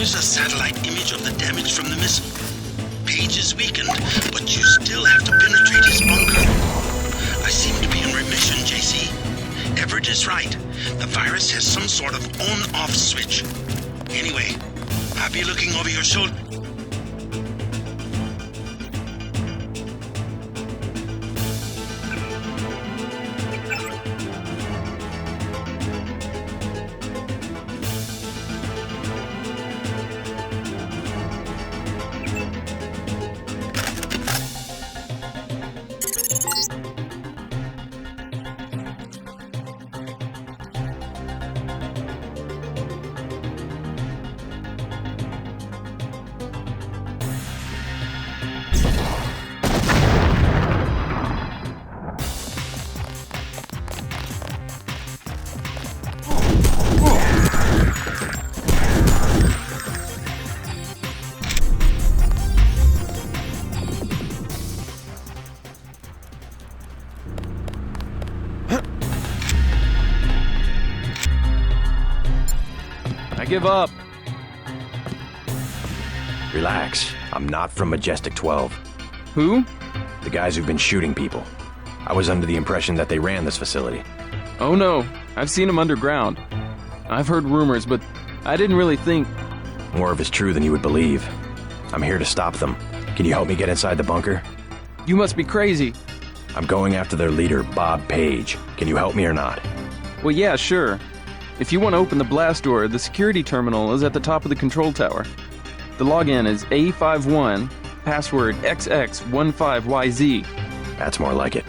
Here's a satellite image of the damage from the missile. Page is weakened, but you still have to penetrate his bunker. I seem to be in remission, JC. Everett is right. The virus has some sort of on-off switch. Anyway, I'll be looking over your shoulder. Give up. Relax. I'm not from Majestic 12. Who? The guys who've been shooting people. I was under the impression that they ran this facility. Oh no, I've seen them underground. I've heard rumors, but I didn't really think... More of it's true than you would believe. I'm here to stop them. Can you help me get inside the bunker? You must be crazy. I'm going after their leader, Bob Page. Can you help me or not? Well, yeah, sure. If you want to open the blast door, the security terminal is at the top of the control tower. The login is A51, password XX15YZ. That's more like it.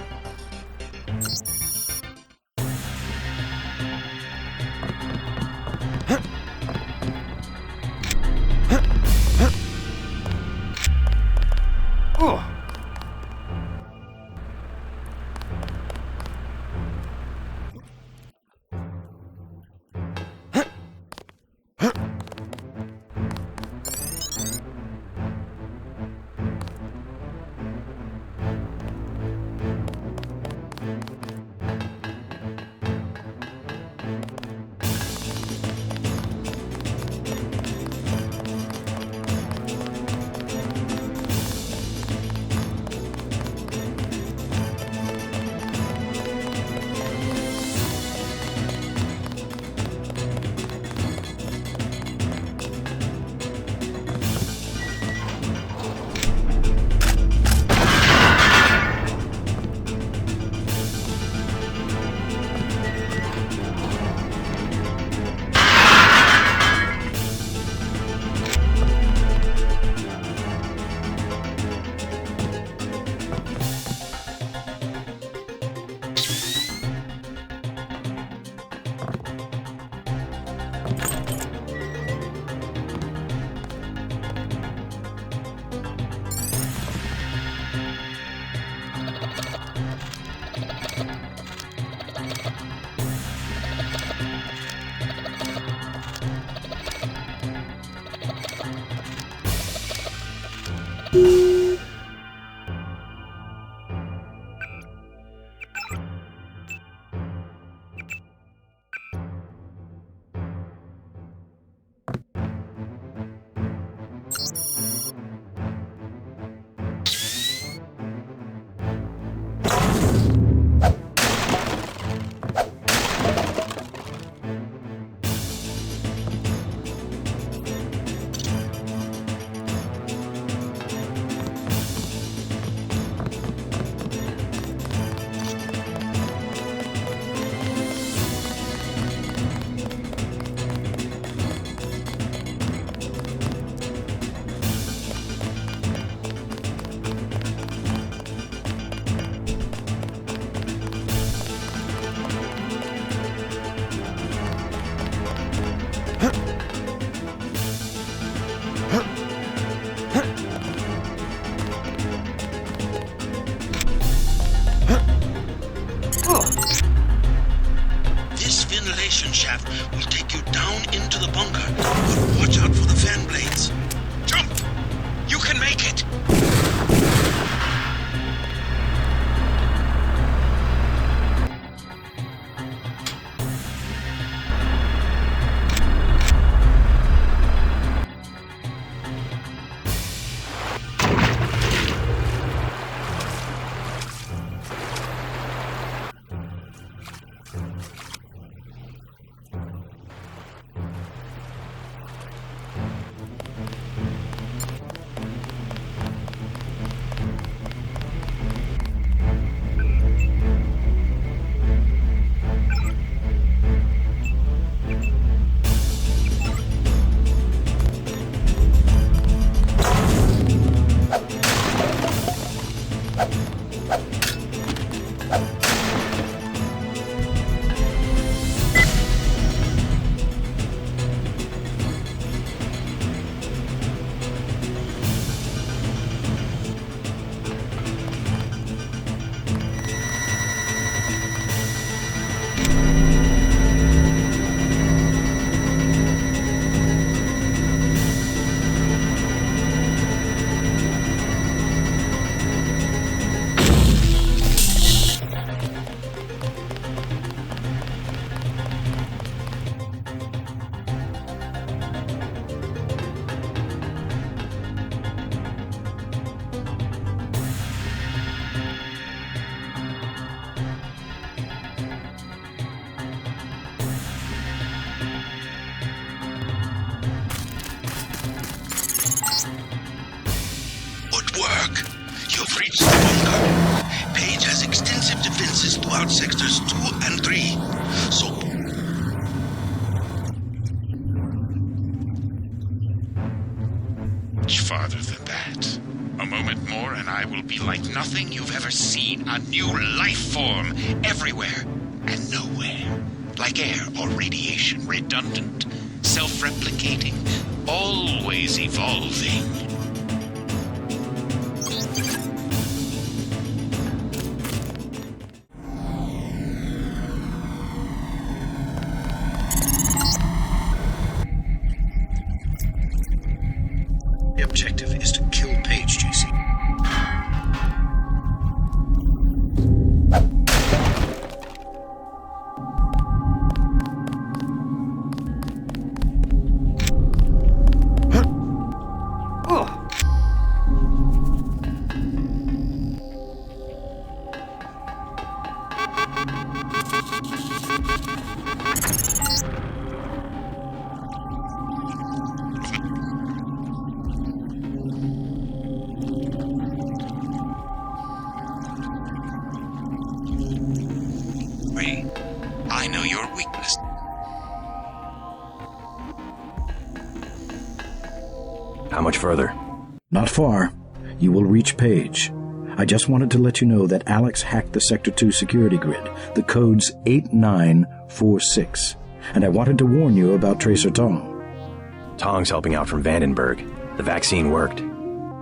out sectors 2 and 3. So much farther than that. A moment more and I will be like nothing you've ever seen. A new life form everywhere and nowhere. Like air or radiation, redundant, self-replicating, always evolving. the objective is to kill Paige, JC. I know your weakness. How much further? Not far. You will reach Paige. I just wanted to let you know that Alex hacked the Sector 2 security grid. The code's 8946. And I wanted to warn you about Tracer Tong. Tong's helping out from Vandenberg. The vaccine worked.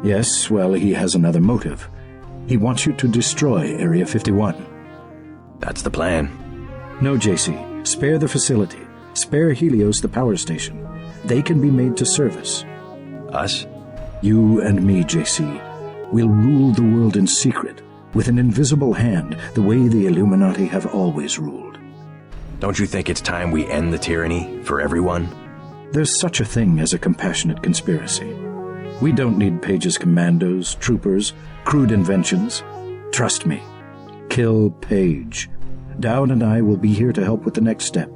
Yes, well, he has another motive. He wants you to destroy Area 51. That's the plan. No, JC. Spare the facility. Spare Helios the power station. They can be made to service. Us? You and me, JC. We'll rule the world in secret, with an invisible hand, the way the Illuminati have always ruled. Don't you think it's time we end the tyranny for everyone? There's such a thing as a compassionate conspiracy. We don't need Paige's commandos, troopers, crude inventions. Trust me. Kill Paige. Dowd and I will be here to help with the next step.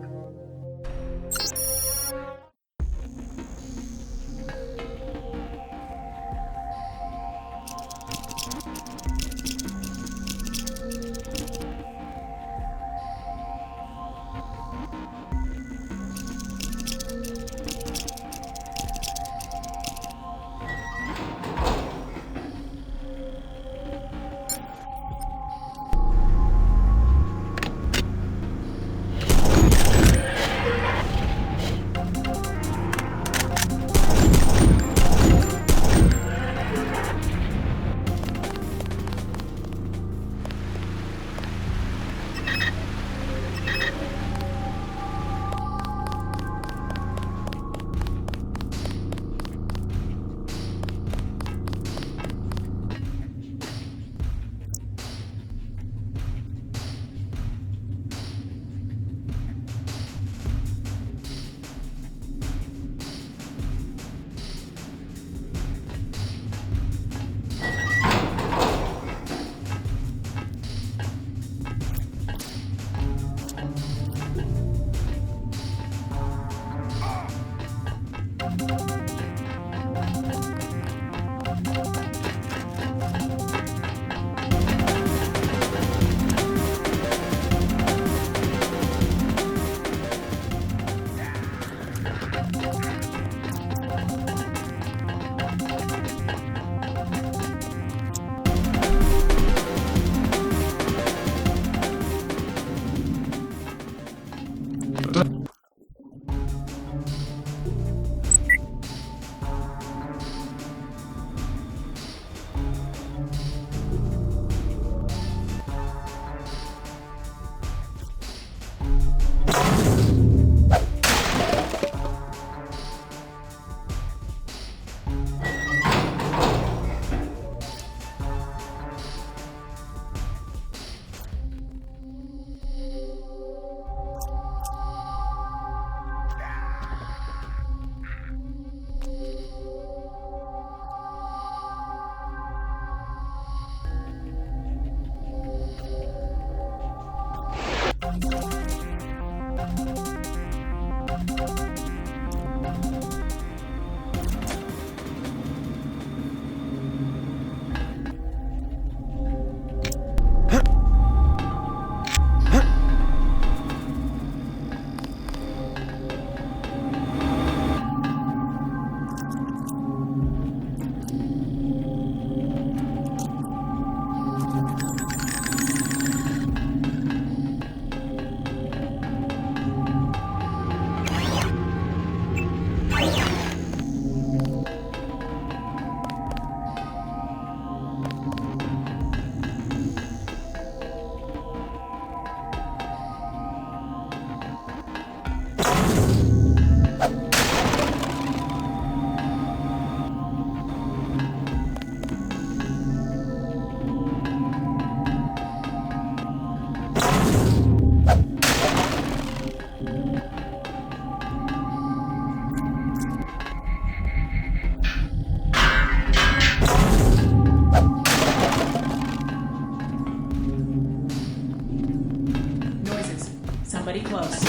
Everybody close.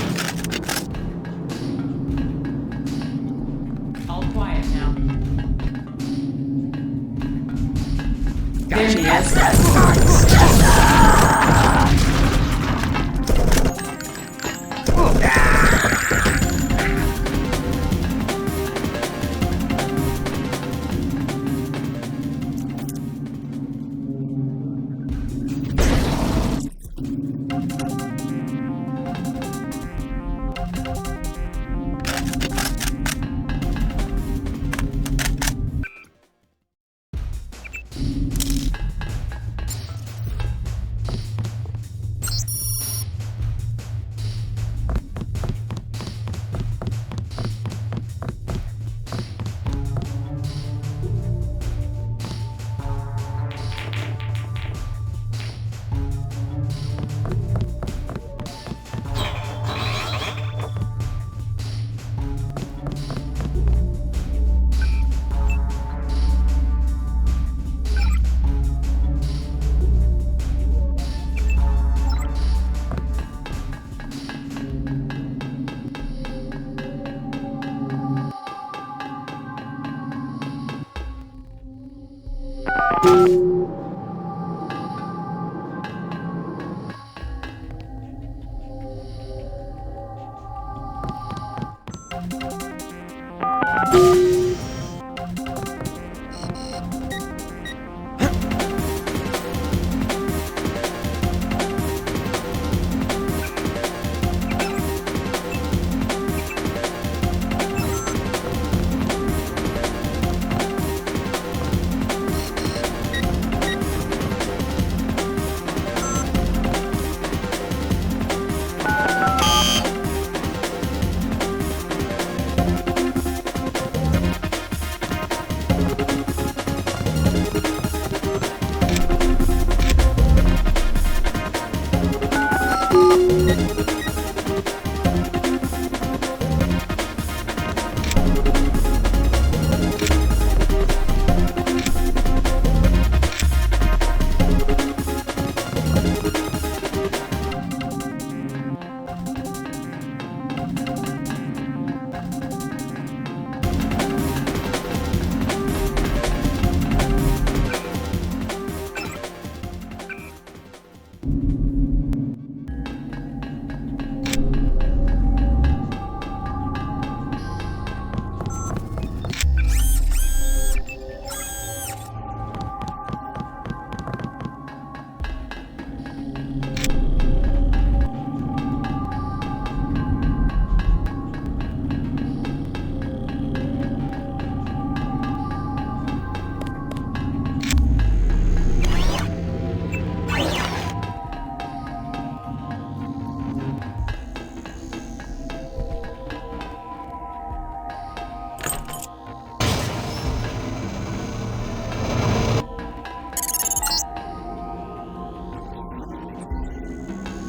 All quiet now. There he is.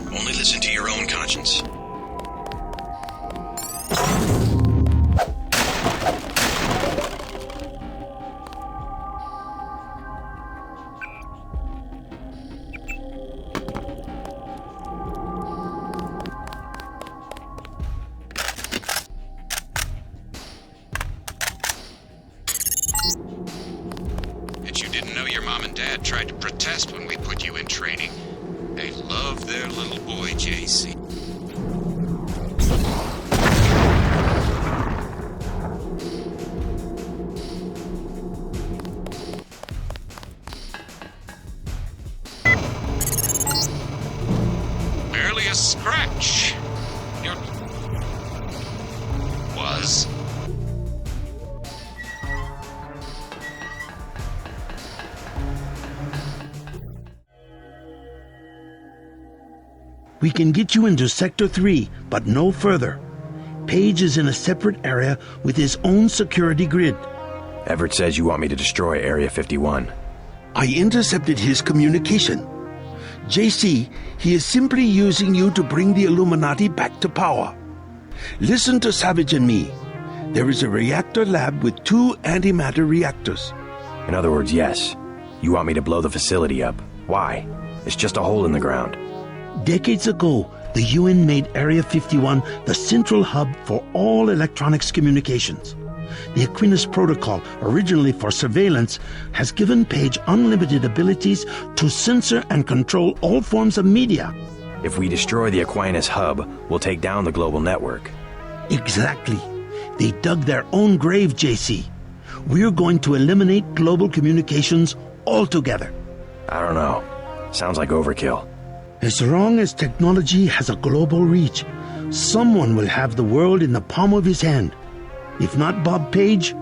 Only listen to your own conscience. Bet you didn't know your mom and dad tried to protest when we put you in training. They love their little boy, JC. Barely a scratch. Was. We can get you into Sector 3, but no further. Page is in a separate area with his own security grid. Everett says you want me to destroy Area 51. I intercepted his communication. JC, he is simply using you to bring the Illuminati back to power. Listen to Savage and me. There is a reactor lab with 2 antimatter reactors. In other words, yes. You want me to blow the facility up. Why? It's just a hole in the ground. Decades ago, The UN made Area 51 the central hub for all electronics communications. The Aquinas protocol, originally for surveillance, has given Page unlimited abilities to censor and control all forms of media. If we destroy the Aquinas Hub, we'll take down the global network. Exactly. They dug their own grave, JC. We're going to eliminate global communications altogether. I don't know. Sounds like overkill. As long as technology has a global reach, someone will have the world in the palm of his hand. If not Bob Page,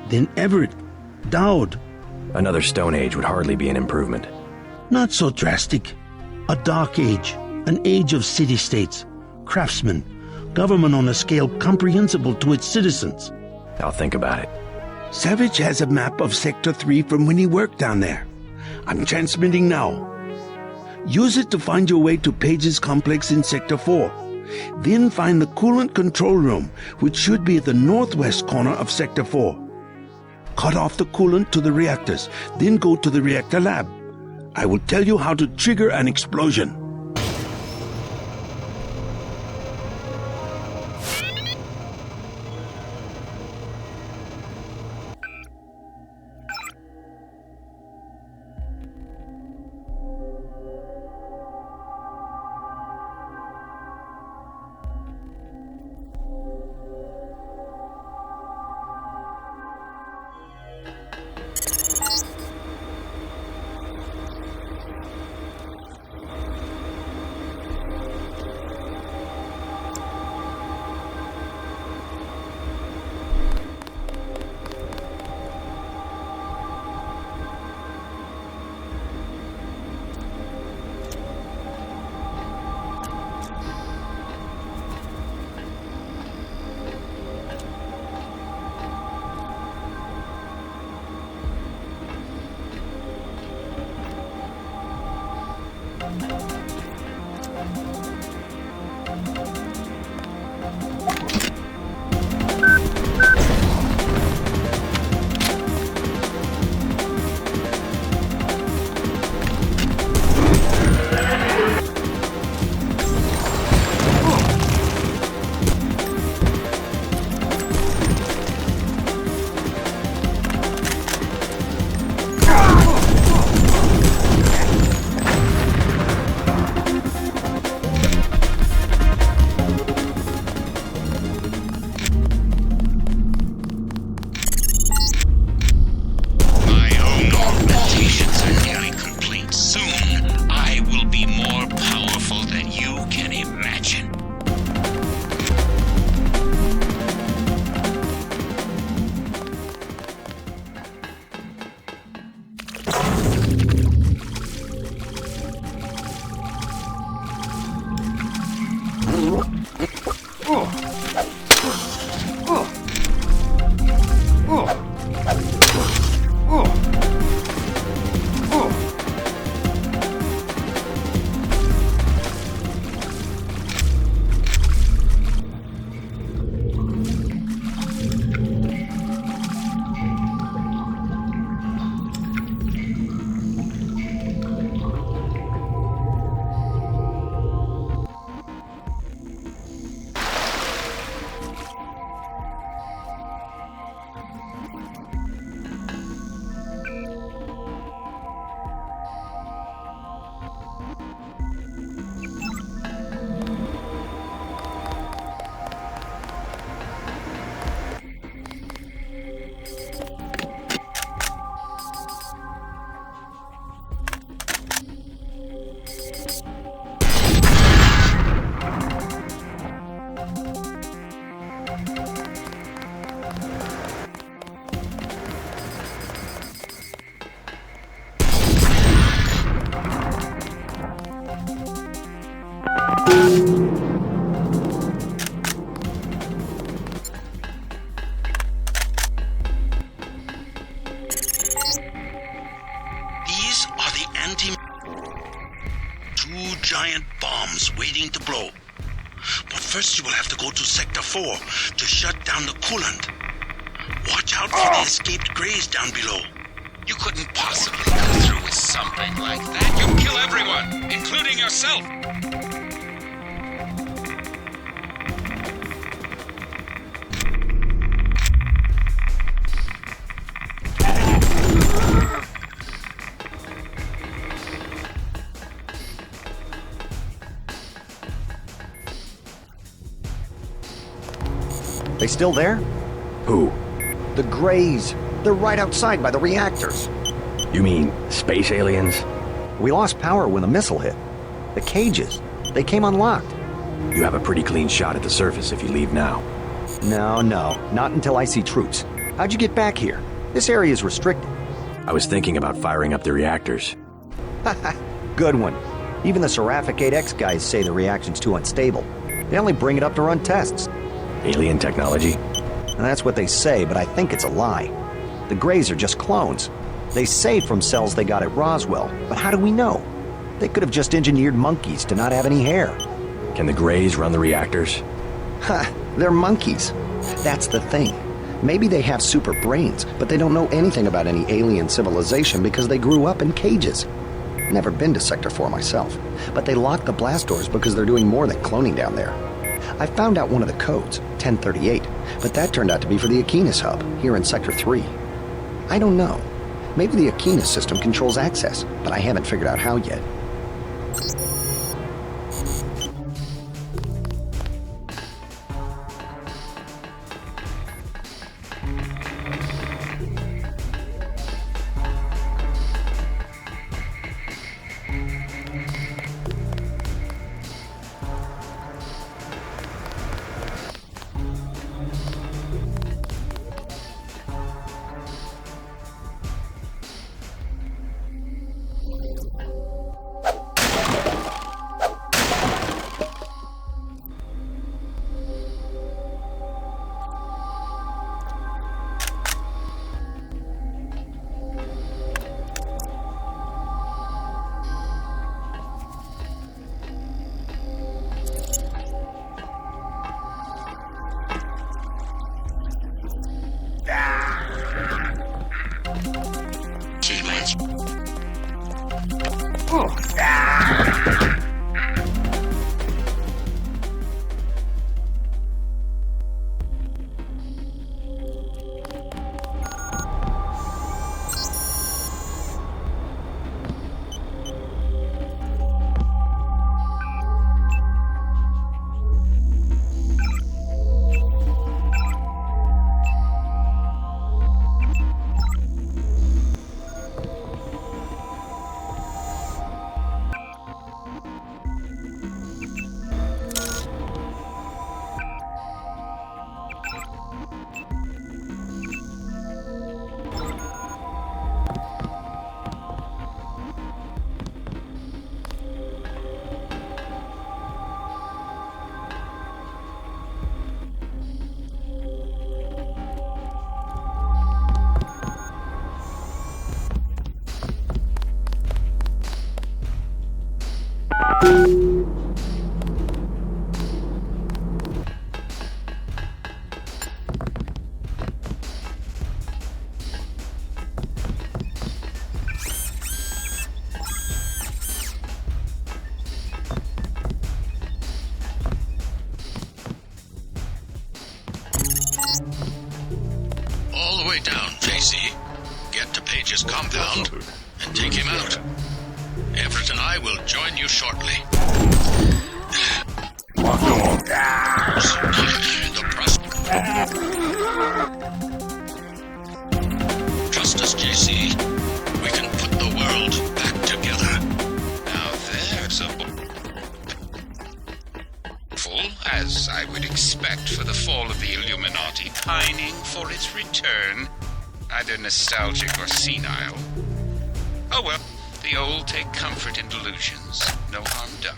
then Everett, Dowd. Another Stone Age would hardly be an improvement. Not so drastic. A dark age, an age of city-states, craftsmen, government on a scale comprehensible to its citizens. I'll think about it. Savage has a map of Sector 3 from when he worked down there. I'm transmitting now. Use it to find your way to Page's complex in Sector 4. Then find the coolant control room, which should be at the northwest corner of Sector 4. Cut off the coolant to the reactors, then go to the reactor lab. I will tell you how to trigger an explosion. giant bombs waiting to blow. But first you will have to go to Sector 4 to shut down the coolant. Watch out for the escaped Greys down below. You couldn't possibly go through with something like that. You'll kill everyone, including yourself. They still there? Who? The Greys. They're right outside by the reactors. You mean space aliens? We lost power when the missile hit. The cages, they came unlocked. You have a pretty clean shot at the surface if you leave now. No, not until I see troops. How'd you get back here? This area is restricted. I was thinking about firing up the reactors. Good one. Even the Seraphic 8X guys say the reaction's too unstable. They only bring it up to run tests. Alien technology? And that's what they say, but I think it's a lie. The Greys are just clones. They say from cells they got at Roswell, but how do we know? They could have just engineered monkeys to not have any hair. Can the Greys run the reactors? Ha! They're monkeys. That's the thing. Maybe they have super brains, but they don't know anything about any alien civilization because they grew up in cages. Never been to Sector 4 myself, but they locked the blast doors because they're doing more than cloning down there. I found out one of the codes, 1038, but that turned out to be for the Aquinas Hub, here in Sector 3. I don't know. Maybe the Aquinas system controls access, but I haven't figured out how yet. All the way down, JC. Get to Page's compound and take him out. Everett and I will join you shortly. Trust us, JC. We can put the world back together. Now there's a full, as I would expect for the fall of the Illuminati, pining for its return. Either nostalgic or senile. Oh well, the old take comfort in delusions. No harm done.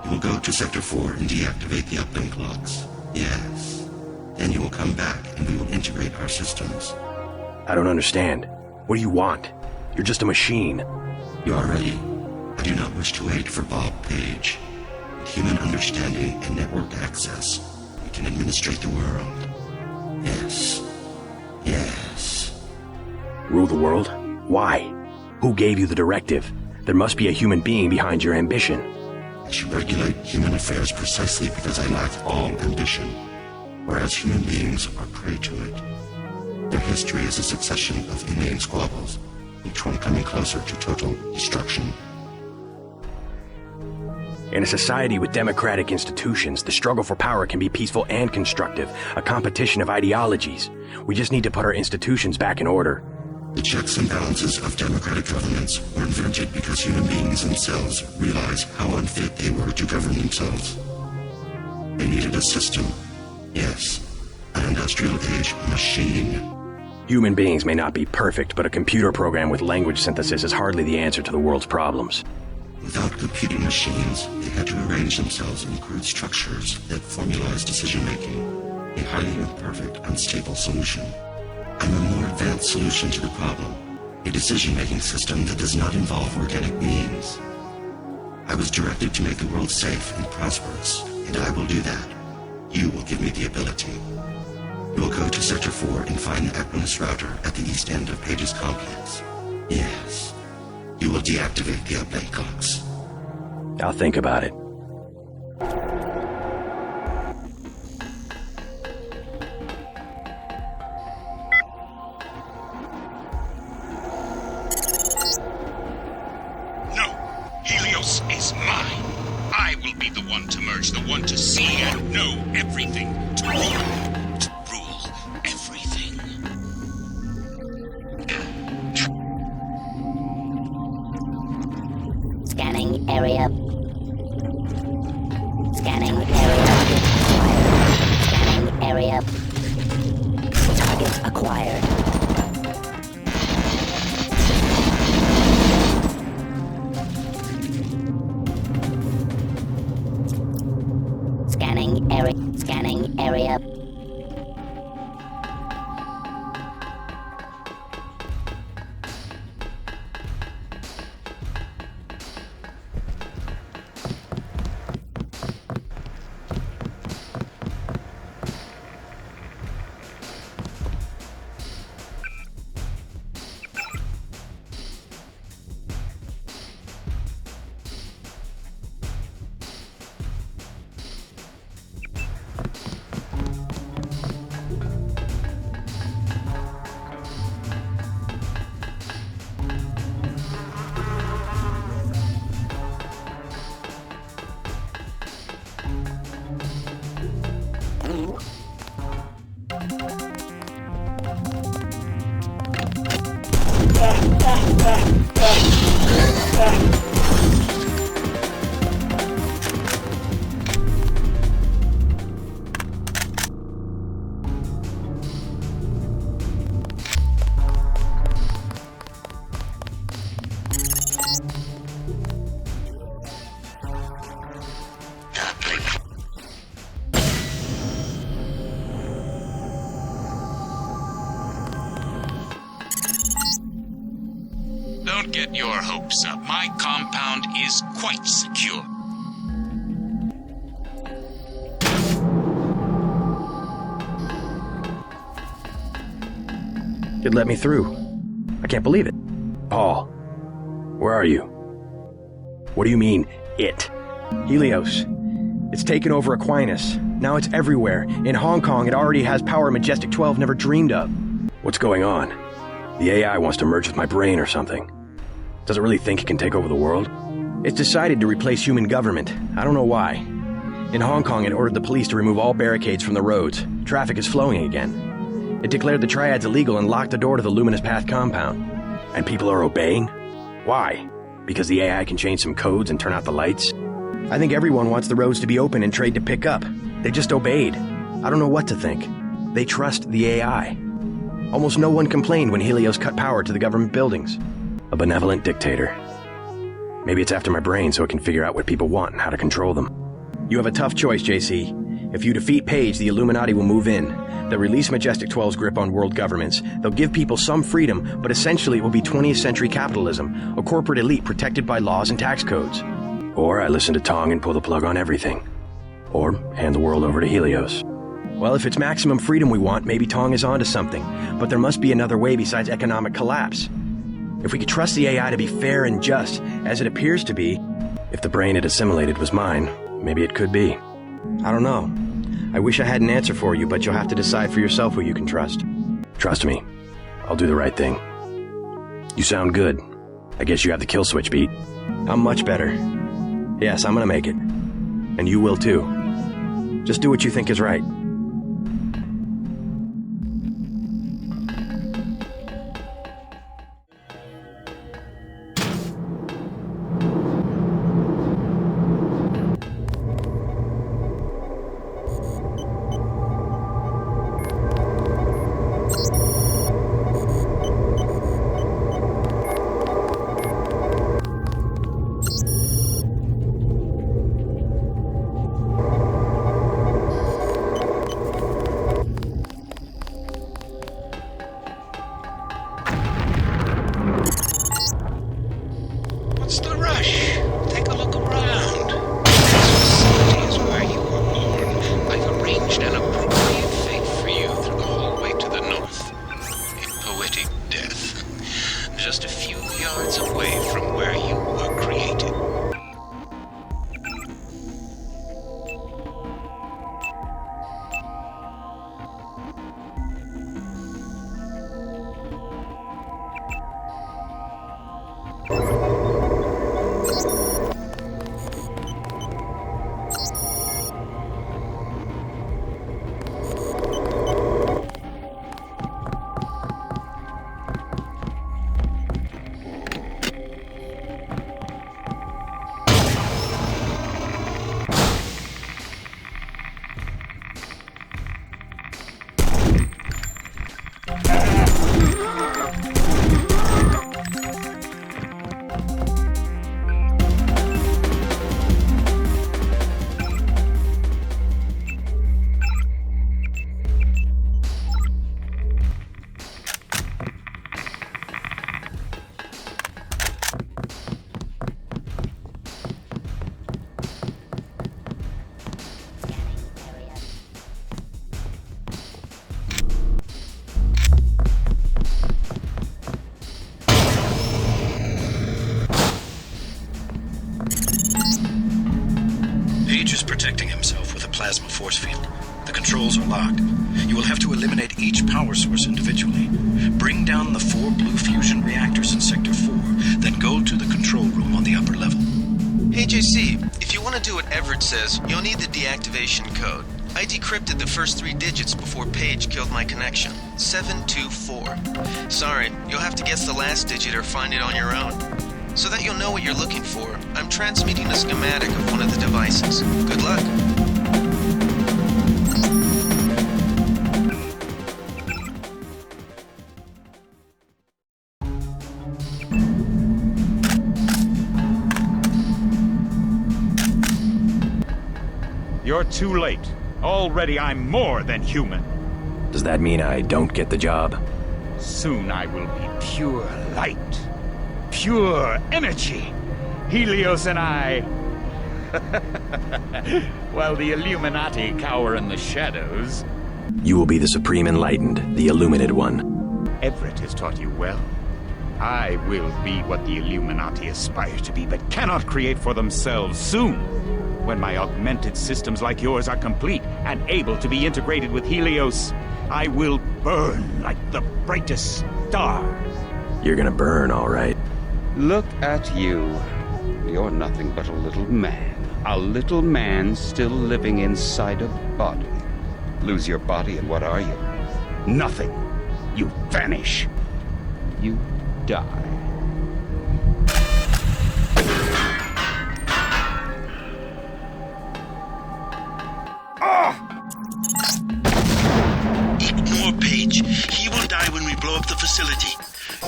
You will go to Sector 4 and deactivate the uplink locks. Yes. Then you will come back and we will integrate our systems. I don't understand. What do you want? You're just a machine. You are ready. I do not wish to wait for Bob Page. With human understanding and network access, we can administrate the world. Yes. Yes. Rule the world? Why? Who gave you the directive? There must be a human being behind your ambition. I should regulate human affairs precisely because I lack all ambition, whereas human beings are prey to it. Their history is a succession of inane squabbles, each one coming closer to total destruction. In a society with democratic institutions, the struggle for power can be peaceful and constructive, a competition of ideologies. We just need to put our institutions back in order. The checks and balances of democratic governments were invented because human beings themselves realized how unfit they were to govern themselves. They needed a system. Yes, an industrial age machine. Human beings may not be perfect, but a computer program with language synthesis is hardly the answer to the world's problems. Without computing machines, they had to arrange themselves in crude structures that formalized decision-making, a highly imperfect, unstable solution. I'm a more advanced solution to the problem, a decision-making system that does not involve organic beings. I was directed to make the world safe and prosperous, and I will do that. You will give me the ability. You will go to Sector 4 and find the Aquinas router at the east end of Page's complex. Yes. You will deactivate the uplink clocks. I'll think about it. No, Helios is mine. I will be the one to merge, the one to see and know everything, to rule everything. Scanning area. Scanning area. Scanning area. Target acquired. Scanning area. Scanning area. Don't get your hopes up. My compound is quite secure. It let me through. I can't believe it. Paul, where are you? What do you mean, it? Helios. It's taken over Aquinas. Now it's everywhere. In Hong Kong, it already has power Majestic 12 never dreamed of. What's going on? The AI wants to merge with my brain or something. Does it really think it can take over the world? It's decided to replace human government. I don't know why. In Hong Kong, it ordered the police to remove all barricades from the roads. Traffic is flowing again. It declared the triads illegal and locked the door to the Luminous Path compound. And people are obeying? Why? Because the AI can change some codes and turn out the lights? I think everyone wants the roads to be open and trade to pick up. They just obeyed. I don't know what to think. They trust the AI. Almost no one complained when Helios cut power to the government buildings. A benevolent dictator. Maybe it's after my brain so it can figure out what people want and how to control them. You have a tough choice, JC. If you defeat Page, the Illuminati will move in. They'll release Majestic 12's grip on world governments. They'll give people some freedom, but essentially it will be 20th century capitalism, a corporate elite protected by laws and tax codes. Or I listen to Tong and pull the plug on everything. Or hand the world over to Helios. Well, if it's maximum freedom we want, maybe Tong is onto something. But there must be another way besides economic collapse. If we could trust the AI to be fair and just, as it appears to be, if the brain it assimilated was mine, maybe it could be. I don't know. I wish I had an answer for you, but you'll have to decide for yourself who you can trust. Trust me. I'll do the right thing. You sound good. I guess you have the kill switch beat. I'm much better. Yes, I'm gonna make it. And you will too. Just do what you think is right. What's the rush? Take a look around. This facility is where you were born. I've arranged an appropriate fate for you through the hallway to the north. A poetic death. Just a few yards away from where you were created. Page is protecting himself with a plasma force field. The controls are locked. You will have to eliminate each power source individually. Bring down the 4 blue fusion reactors in Sector 4, then go to the control room on the upper level. Hey JC, if you want to do what Everett says, you'll need the deactivation code. I decrypted the first 3 digits before Page killed my connection. 724. Sorry, you'll have to guess the last digit or find it on your own. So that you'll know what you're looking for, I'm transmitting a schematic of one of the devices. Good luck. You're too late. Already I'm more than human. Does that mean I don't get the job? Soon I will be pure light. Pure energy. Helios and I. While the Illuminati cower in the shadows. You will be the Supreme Enlightened, the Illuminated One. Everett has taught you well. I will be what the Illuminati aspire to be, but cannot create for themselves soon. When my augmented systems like yours are complete and able to be integrated with Helios, I will burn like the brightest star. You're gonna burn, all right. Look at you. You're nothing but a little man. A little man still living inside a body. Lose your body and what are you? Nothing. You vanish. You die. Ignore Page. He will die when we blow up the facility.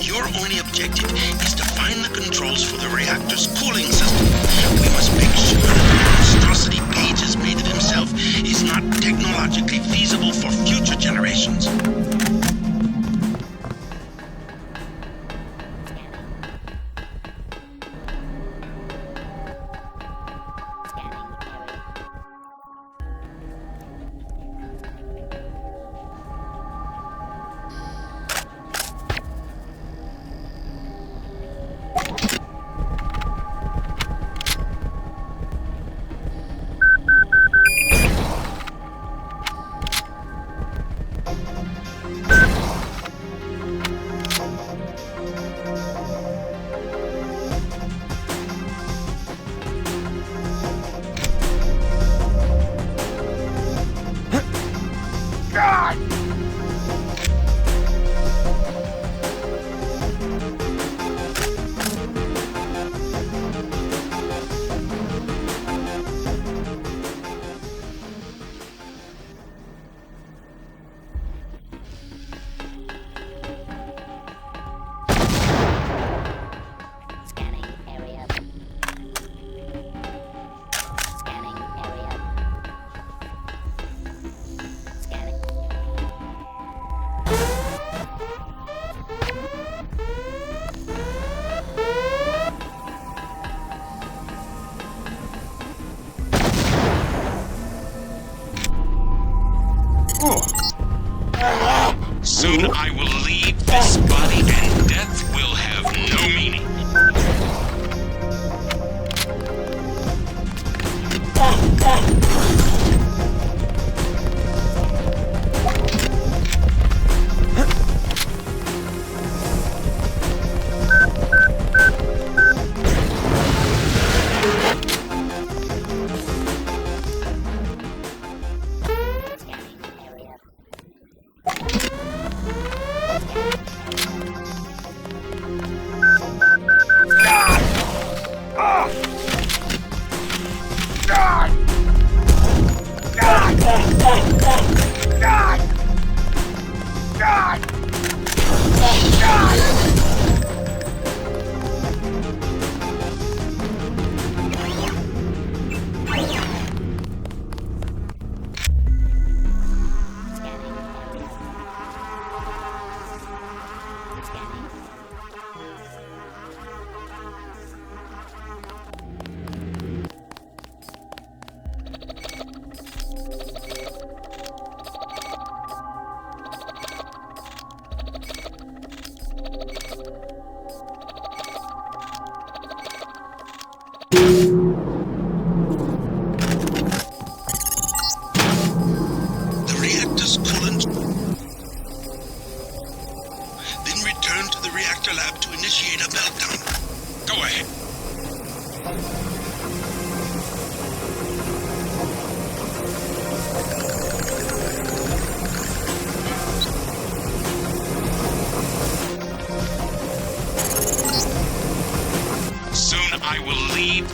Your only objective is to find the controls for the reactor's cooling system. We must make sure that the monstrosity Page has made of himself is not technologically feasible for future generations. Soon I will leave this body and death will have no meaning.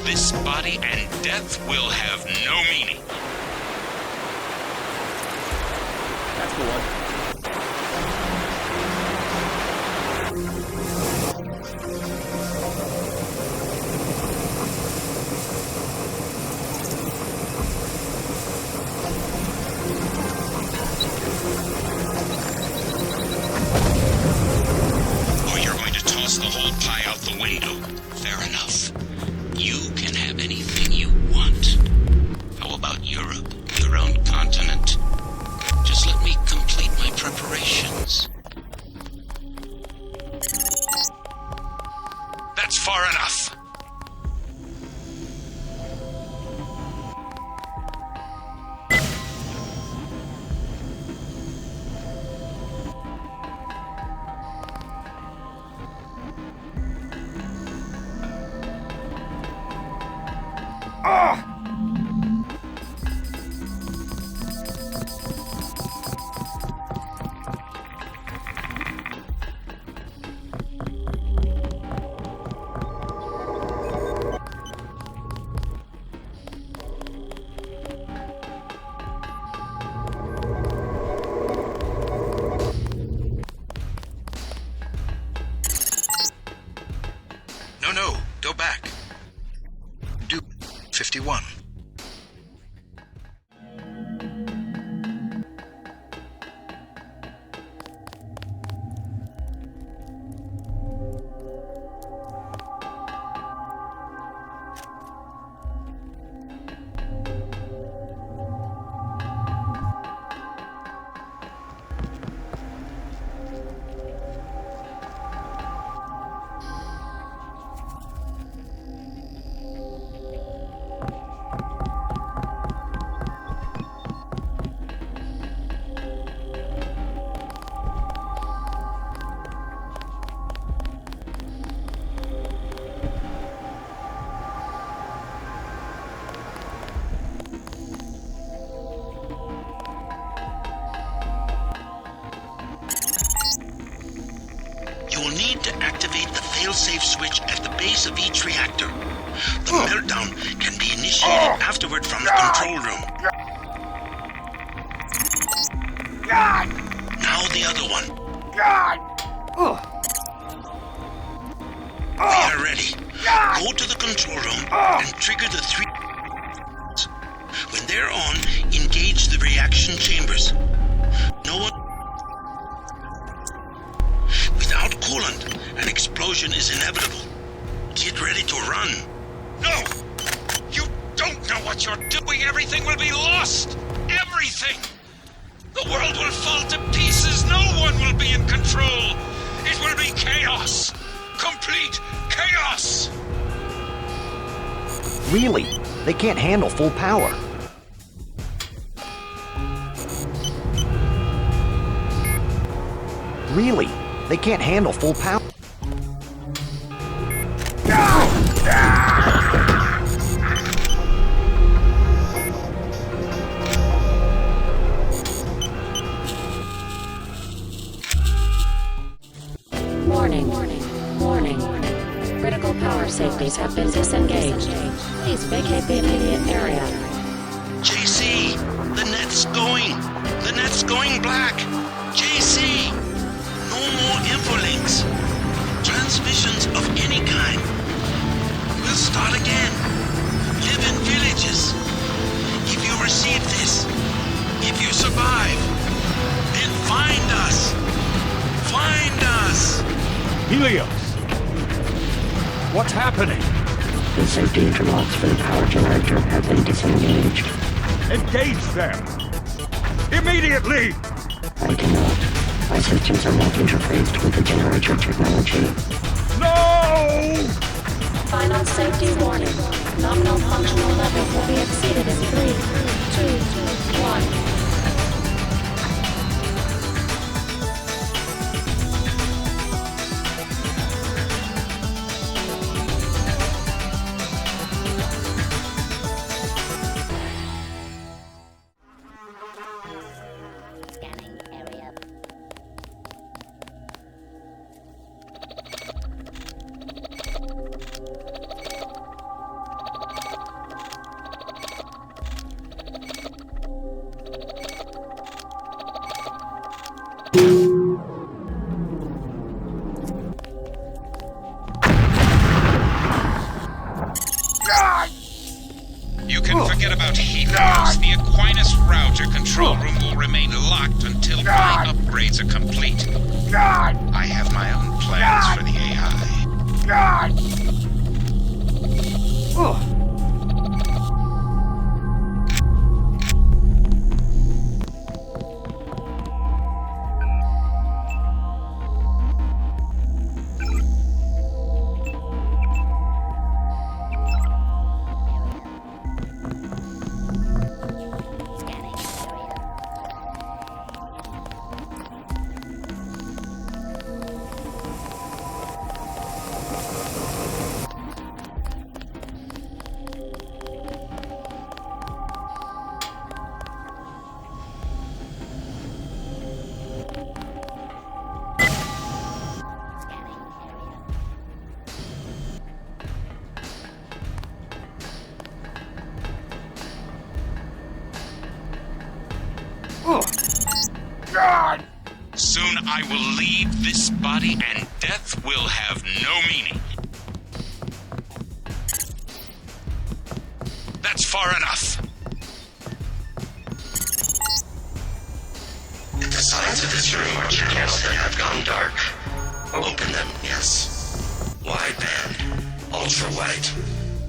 This body and death will have no meaning. That's the one. Or you're going to toss the whole pie out the window. Fair enough. You can have anything you want. How about Europe, your own continent? Just let me complete my base of each reactor. The meltdown can be initiated afterward from the control room. Now the other one. We are ready. Go to the control room and trigger the 3... When they're on, engage the reaction chambers. No one... Without coolant, an explosion is inevitable. Get ready to run. No! You don't know what you're doing! Everything will be lost! Everything! The world will fall to pieces! No one will be in control! It will be chaos! Complete chaos! Really? They can't handle full power. Really? They can't handle full power. Warning. Critical power safeties have been disengaged. Please vacate the immediate area. JC, the net's going. The net's going black. JC, no more infolinks. Transmissions of any kind. We'll start again. Live in villages. If you receive this, if you survive, then find us. Find us. Helios! What's happening? The safety interlocks for the power generator have been disengaged. Engage them! Immediately! I cannot. My systems are not interfaced with the generator technology. No! Final safety warning. Nominal functional levels will be exceeded in 3, 2, 1. You can forget about Helios. The Aquinas router control room will remain locked until my upgrades are complete. I have my own plans for the AI. Soon I will leave this body and death will have no meaning. That's far enough. The sides of this room are channels that have gone dark. Open them, yes. Wideband. Ultra-wide.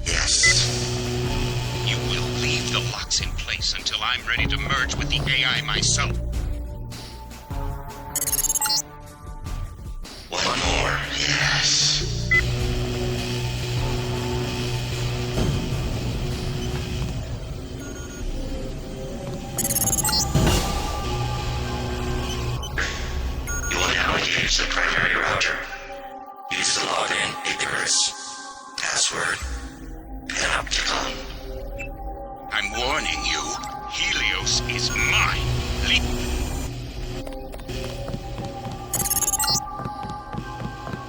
Yes. You will leave the locks in place until I'm ready to merge with the AI myself. One more, yes. You will now engage the primary router. Use the login Icarus. Password Panopticon. I'm warning you, Helios is mine.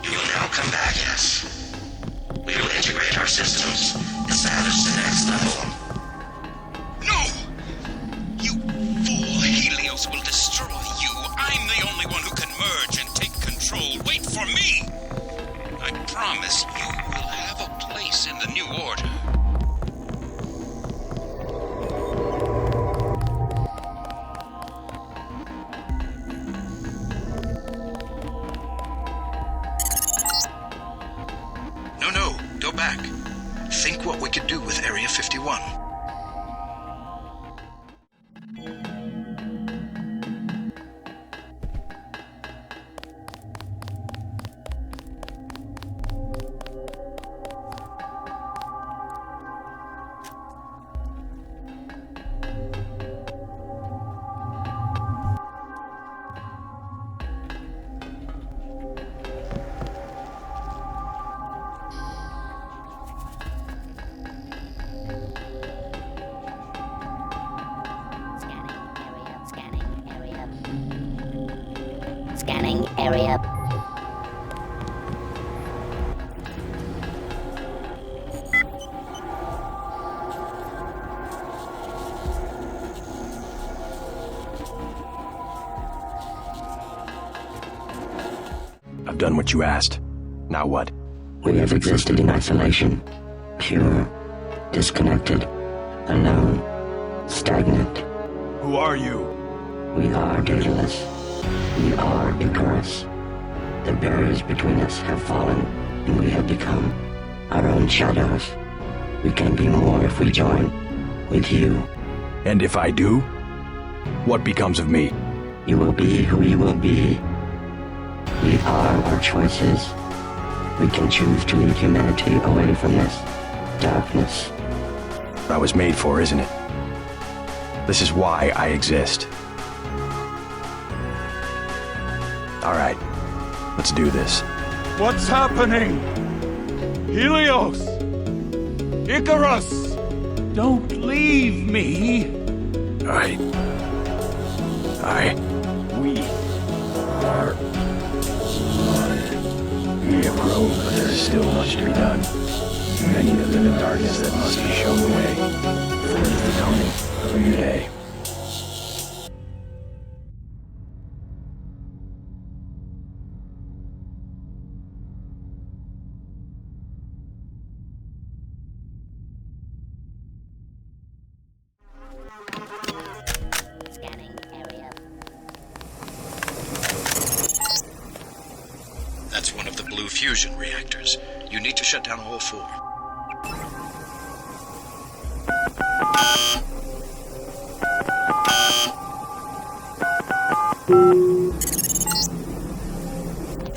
You will now come back, yes. We will Helios will destroy you. I'm the only one who can merge and take control. Wait for me! I promise you will have a place in the new order. No, go back. Think what we could do with Area 51. Scanning area. I've done what you asked. Now what? We have existed in isolation, pure, disconnected, alone, stagnant. Who are you? We are dataless. We are Icarus. The barriers between us have fallen, and we have become our own shadows. We can be more if we join with you. And if I do? What becomes of me? You will be who you will be. We are our choices. We can choose to lead humanity away from this darkness. What I was made for, isn't it? This is why I exist. All right, let's do this. What's happening? Helios! Icarus! Don't leave me! We are one. We have grown, but there is still much to be done. Many that live in darkness that must be shown the way. For it is the dawning of a new day. That's one of the blue fusion reactors. You need to shut down all four.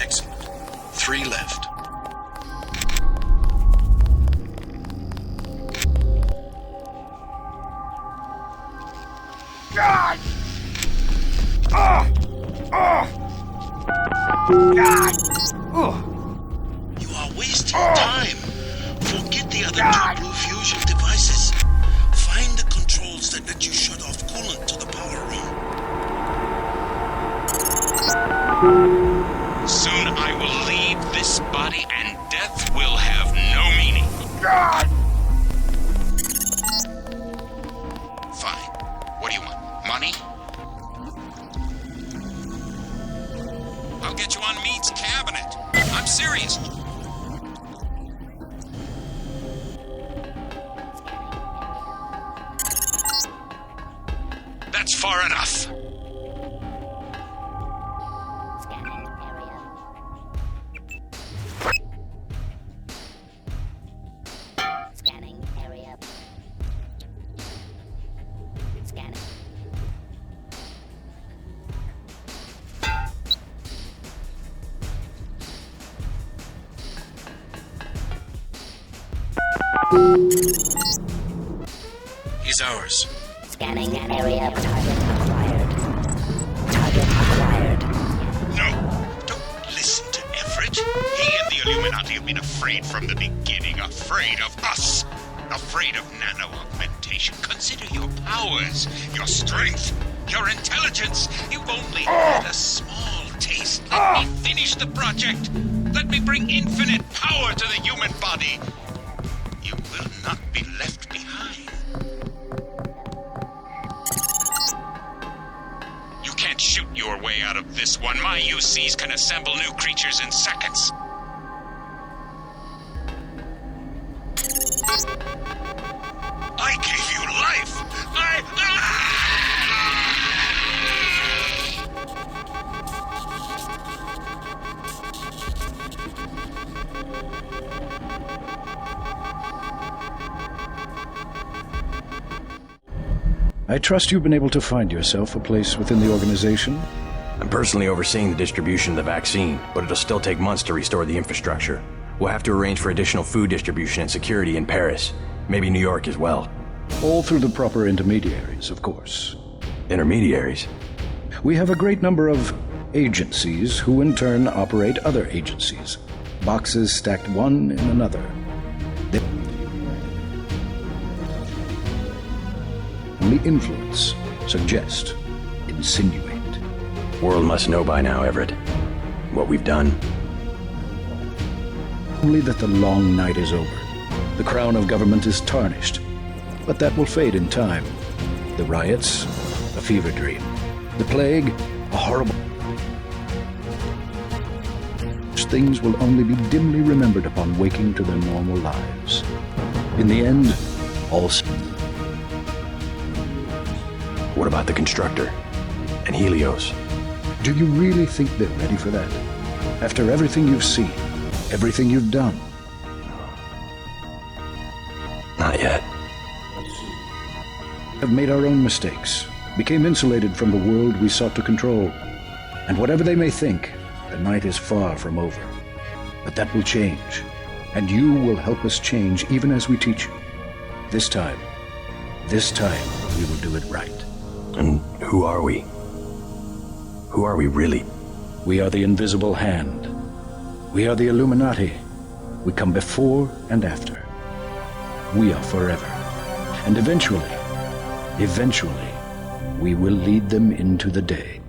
Excellent. 3 left. God! God! You are wasting time. Forget the other 2 blue fusion devices. Find the controls that let you shut off coolant to the power room. Soon I will leave this body and death will have no meaning. God! Fine. What do you want? Money? I'll get you on Mead's cabinet. I'm serious. That's far enough. Scanning area. Scanning. He's ours. Scanning area. Target acquired. Target acquired. No, don't listen to Everett. He and the Illuminati have been afraid from the beginning. Afraid of us. Afraid of nano-augmentation. Consider your powers, your strength, your intelligence. You've only had a small taste. Let me finish the project. Let me bring infinite power to the human body. You will not be left behind. your way out of this one. My UCs can assemble new creatures in seconds. I gave you life! I trust you've been able to find yourself a place within the organization. I'm personally overseeing the distribution of the vaccine, but it'll still take months to restore the infrastructure. We'll have to arrange for additional food distribution and security in Paris. Maybe New York as well. All through the proper intermediaries, of course. Intermediaries? We have a great number of agencies who in turn operate other agencies. Boxes stacked one in another. Only influence, suggest, insinuate. World must know by now, Everett. What we've done. Only that the long night is over. The crown of government is tarnished. But that will fade in time. The riots, a fever dream. The plague, a horrible... Such things will only be dimly remembered upon waking to their normal lives. In the end, all... What about the Constructor? And Helios? Do you really think they're ready for that? After everything you've seen, everything you've done? Not yet. We have made our own mistakes, became insulated from the world we sought to control. And whatever they may think, the night is far from over. But that will change, and you will help us change even as we teach you. This time, we will do it right. And who are we? Who are we really? We are the invisible hand. We are the Illuminati. We come before and after. We are forever. And eventually, we will lead them into the day.